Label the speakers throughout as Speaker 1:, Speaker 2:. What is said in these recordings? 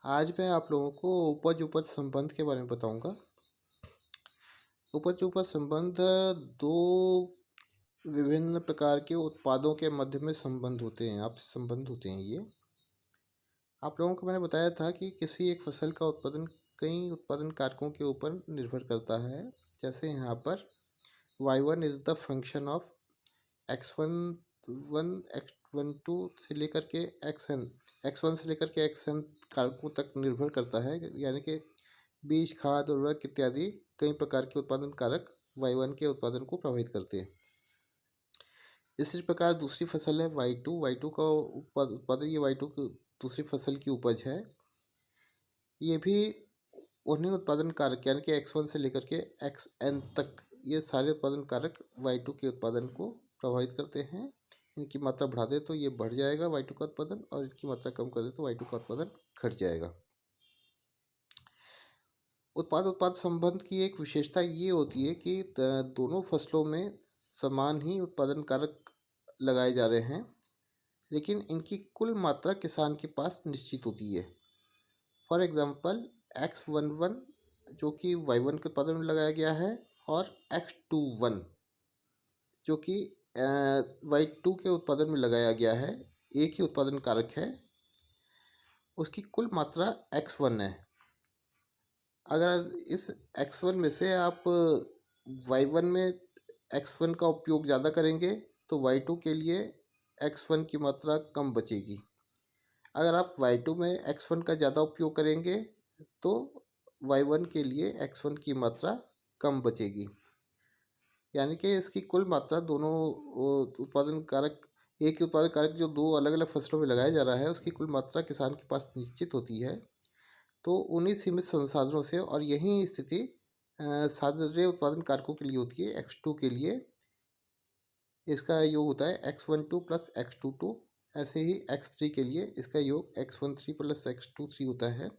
Speaker 1: आज मैं आप लोगों को उपज उपज संबंध के बारे में बताऊंगा। उपज उपज संबंध दो विभिन्न प्रकार के उत्पादों के मध्य में संबंध होते हैं, आपसी संबंध होते हैं। ये आप लोगों को मैंने बताया था कि किसी एक फसल का उत्पादन कई उत्पादन कारकों के ऊपर निर्भर करता है। जैसे यहाँ पर y1 is the function of x1 x12 से लेकर के x1 से लेकर के xn कारकों तक निर्भर करता है। यानी कि बीज, खाद, उर्वरक इत्यादि कई प्रकार के उत्पादन कारक y1 के उत्पादन को प्रभावित करते हैं। इसी प्रकार दूसरी फसल है y2 का उत्पादन, ये y2 की दूसरी फसल की उपज है। ये भी उन्हीं उत्पादन कारक यानी कि x1 से लेकर के xn तक ये सारे उत्पादन कारक y2 के उत्पादन को प्रभावित करते हैं। इनकी मात्रा बढ़ा दे तो ये बढ़ जाएगा y2 का उत्पादन, और इनकी मात्रा कम कर दे तो y2 का उत्पादन घट जाएगा। उत्पाद उत्पाद संबंध की एक विशेषता ये होती है कि दोनों फसलों में समान ही उत्पादन कारक लगाए जा रहे हैं, लेकिन इनकी कुल मात्रा किसान के पास निश्चित होती है। फॉर एग्जांपल x11 जो कि y1 के उत्पादन में लगाया गया है, और x21 जो कि y2 के उत्पादन में लगाया गया है, एक ही उत्पादन कारक है, उसकी कुल मात्रा x1 है। अगर इस x1 में से आप y1 में x1 का उपयोग ज़्यादा करेंगे तो y2 के लिए x1 की मात्रा कम बचेगी। अगर आप y2 में x1 का ज़्यादा उपयोग करेंगे तो y1 के लिए x1 की मात्रा कम बचेगी। यानी कि इसकी कुल मात्रा दोनों उत्पादन कारक, एक ही उत्पादन कारक जो दो अलग अलग फसलों में लगाया जा रहा है, उसकी कुल मात्रा किसान के पास निश्चित होती है। तो उन्हीं सीमित संसाधनों से, और यही स्थिति सारे उत्पादन कारकों के लिए होती है। x2 के लिए इसका योग होता है x12 प्लस x22, ऐसे ही x3 के लिए इसका योग x13 प्लस x23 होता है,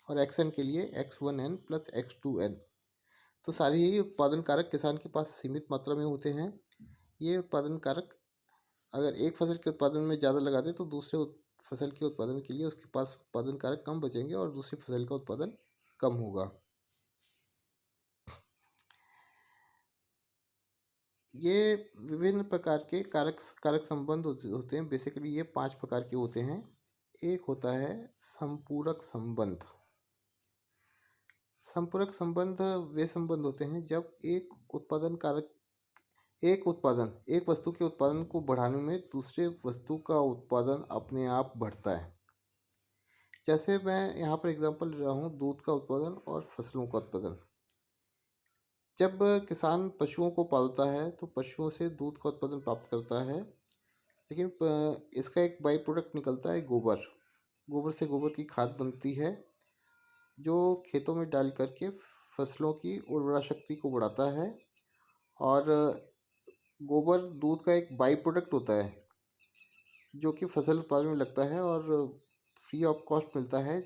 Speaker 1: और xn के लिए x1n प्लस x2n। तो सारे ही उत्पादन कारक किसान के पास सीमित मात्रा में होते हैं। ये उत्पादन कारक अगर एक फसल के उत्पादन में ज़्यादा लगा दे तो दूसरे फसल के उत्पादन के लिए उसके पास उत्पादन कारक कम बचेंगे और दूसरी फसल का उत्पादन कम होगा। ये विभिन्न प्रकार के कारक संबंध होते हैं। बेसिकली ये 5 प्रकार के होते हैं। एक होता है संपूरक संबंध। संपूरक संबंध वे संबंध होते हैं जब एक वस्तु के उत्पादन को बढ़ाने में दूसरे वस्तु का उत्पादन अपने आप बढ़ता है। जैसे मैं यहाँ पर एग्जांपल ले रहा हूँ दूध का उत्पादन और फसलों का उत्पादन। जब किसान पशुओं को पालता है तो पशुओं से दूध का उत्पादन प्राप्त करता है, लेकिन इसका एक बाई प्रोडक्ट निकलता है गोबर। गोबर से गोबर की खाद बनती है जो खेतों में डाल करके फसलों की उर्वरा शक्ति को बढ़ाता है। और गोबर दूध का एक बाई प्रोडक्ट होता है जो कि फसल उत्पादन में लगता है और फ्री ऑफ कॉस्ट मिलता है।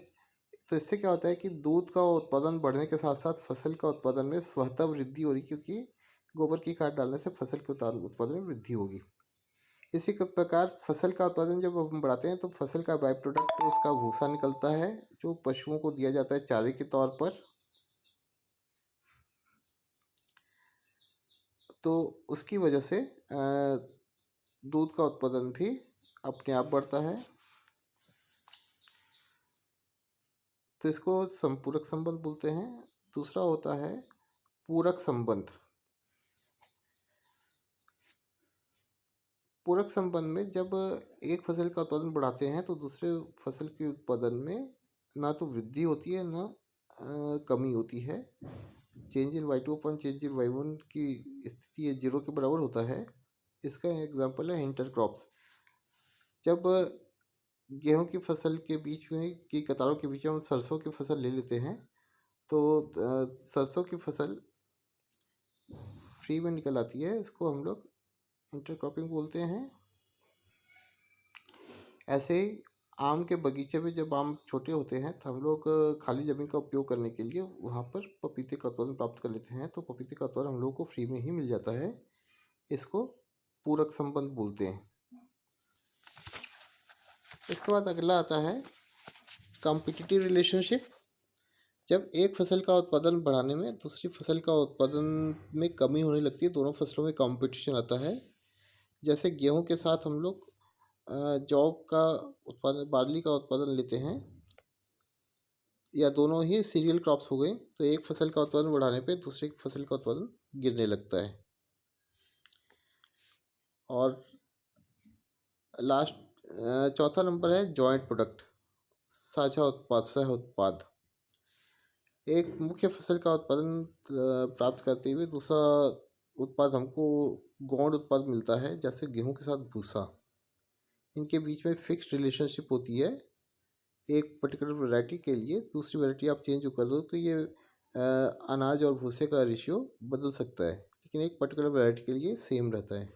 Speaker 1: तो इससे क्या होता है कि दूध का उत्पादन बढ़ने के साथ साथ फसल का उत्पादन में स्वतः वृद्धि हो रही, क्योंकि गोबर की खाद डालने से फसल के उत्पादन में वृद्धि होगी। इसी प्रकार फसल का उत्पादन जब हम बढ़ाते हैं तो फसल का बाई प्रोडक्ट उसका भूसा निकलता है जो पशुओं को दिया जाता है चारे के तौर पर। तो उसकी वजह से दूध का उत्पादन भी अपने आप बढ़ता है। तो इसको संपूरक संबंध बोलते हैं। दूसरा होता है पूरक संबंध। पूरक संबंध में जब एक फसल का उत्पादन बढ़ाते हैं तो दूसरे फसल के उत्पादन में ना तो वृद्धि होती है ना कमी होती है। Change in y2 upon change in y1 की स्थिति ये 0 के बराबर होता है। इसका एग्जांपल है इंटर क्रॉप्स। जब गेहूं की फसल के बीच में की कतारों के बीच में हम सरसों की फसल ले लेते हैं तो सरसों की फसल फ्री में निकल आती है। इसको हम लोग इंटरक्रॉपिंग बोलते हैं। ऐसे ही आम के बगीचे में जब आम छोटे होते हैं तो हम लोग खाली ज़मीन का उपयोग करने के लिए वहाँ पर पपीते का उत्पादन प्राप्त कर लेते हैं। तो पपीते का उत्पादन हम लोगों को फ्री में ही मिल जाता है। इसको पूरक संबंध बोलते हैं। इसके बाद अगला आता है कॉम्पिटिटिव रिलेशनशिप, जब एक फसल का उत्पादन बढ़ाने में दूसरी फसल का उत्पादन में कमी होने लगती है, दोनों फसलों में कंपटीशन आता है। जैसे गेहूं के साथ हम लोग जौ का उत्पादन, बार्ली का उत्पादन लेते हैं, या दोनों ही सीरियल क्रॉप्स हो गए, तो एक फसल का उत्पादन बढ़ाने पे दूसरी फसल का उत्पादन गिरने लगता है। और लास्ट चौथा नंबर है जॉइंट प्रोडक्ट, साझा उत्पाद, सह उत्पाद। एक मुख्य फसल का उत्पादन प्राप्त करते हुए दूसरा उत्पाद हमको गौण उत्पाद मिलता है, जैसे गेहूं के साथ भूसा। इनके बीच में फिक्स्ड रिलेशनशिप होती है। एक पर्टिकुलर वैरायटी के लिए दूसरी वैरायटी आप चेंज कर दो तो ये अनाज और भूसे का रेशियो बदल सकता है, लेकिन एक पर्टिकुलर वैरायटी के लिए सेम रहता है।